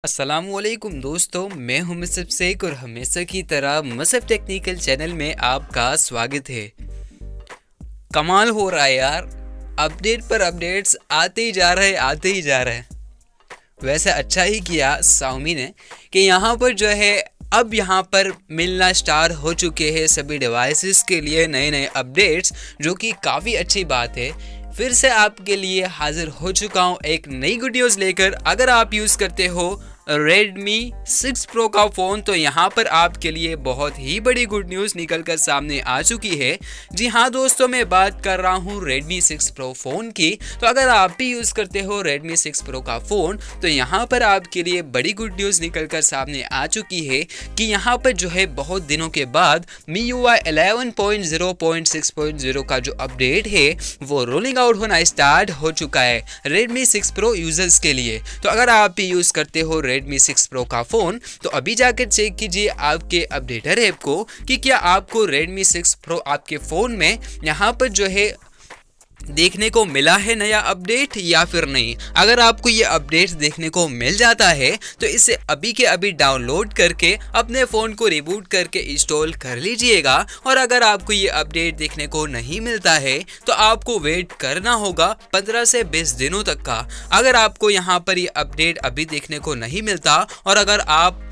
अस्सलामुअलैकुम दोस्तों, मैं हूं मुसब शेख और हमेशा की तरह मुसब टेक्निकल चैनल में आपका स्वागत है। कमाल हो रहा है यार, अपडेट पर अपडेट्स आते ही जा रहे हैं। वैसे अच्छा ही किया Xiaomi ने कि यहाँ पर जो है अब यहाँ पर मिलना स्टार्ट हो चुके हैं सभी डिवाइसेस के लिए नए नए अपडेट्स, जो कि काफ़ी अच्छी बात है। फिर से आपके लिए हाजिर हो चुका हूँ एक नई गुड न्यूज़ लेकर। अगर आप यूज़ करते हो Redmi 6 Pro का फ़ोन तो यहाँ पर आपके लिए बहुत ही बड़ी गुड न्यूज़ निकल कर सामने आ चुकी है। जी हाँ दोस्तों, मैं बात कर रहा हूँ Redmi 6 Pro फ़ोन की। तो अगर आप भी यूज़ करते हो Redmi 6 Pro का फ़ोन तो यहाँ पर आपके लिए बड़ी गुड न्यूज़ निकल कर सामने आ चुकी है कि यहाँ पर जो है बहुत दिनों के बाद MIUI 11.0.6.0 का जो अपडेट है वो रोलिंग आउट होना स्टार्ट हो चुका है Redmi 6 Pro यूज़र्स के लिए। तो अगर आप भी यूज़ करते हो Redmi 6 Pro का फ़ोन तो अभी जाकर चेक कीजिए आपके अपडेटर ऐप को कि क्या आपको Redmi 6 Pro आपके फ़ोन में यहाँ पर जो है देखने को मिला है नया अपडेट या फिर नहीं। अगर आपको ये अपडेट देखने को मिल जाता है तो इसे अभी के अभी डाउनलोड करके अपने फ़ोन को रिबूट करके इंस्टॉल कर लीजिएगा। और अगर आपको ये अपडेट देखने को नहीं मिलता है तो आपको वेट करना होगा 15 से 20 दिनों तक का। अगर आपको यहाँ पर ये अपडेट अभी देखने को नहीं मिलता और अगर आप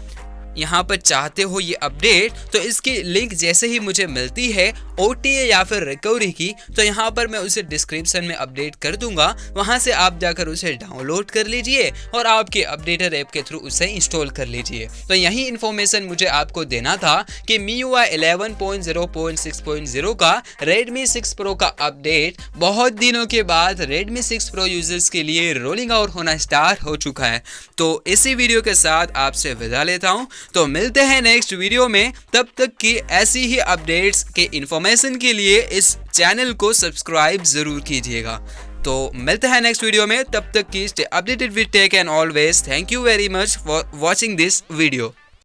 यहाँ पर चाहते हो ये अपडेट तो इसकी लिंक जैसे ही मुझे मिलती है OTA या फिर रिकवरी की तो यहाँ पर मैं उसे डिस्क्रिप्शन में अपडेट कर दूंगा। वहाँ से आप जाकर उसे डाउनलोड कर लीजिए और आपके अपडेटर ऐप के थ्रू उसे इंस्टॉल कर लीजिए। तो यही इन्फॉर्मेशन मुझे आपको देना था कि MIUI 11.0.6.0 का Redmi 6 Pro का अपडेट बहुत दिनों के बाद Redmi 6 Pro यूजर्स के लिए रोलिंग आउट होना स्टार्ट हो चुका है। तो इसी वीडियो के साथ आपसे विदा लेता हूँ। तो मिलते हैं नेक्स्ट वीडियो में, तब तक की ऐसी ही अपडेट्स के इन्फॉर्मेशन के लिए इस चैनल को सब्सक्राइब जरूर कीजिएगा। तो मिलते हैं नेक्स्ट वीडियो में, तब तक की stay updated with tech and always. Thank you very much for watching this video.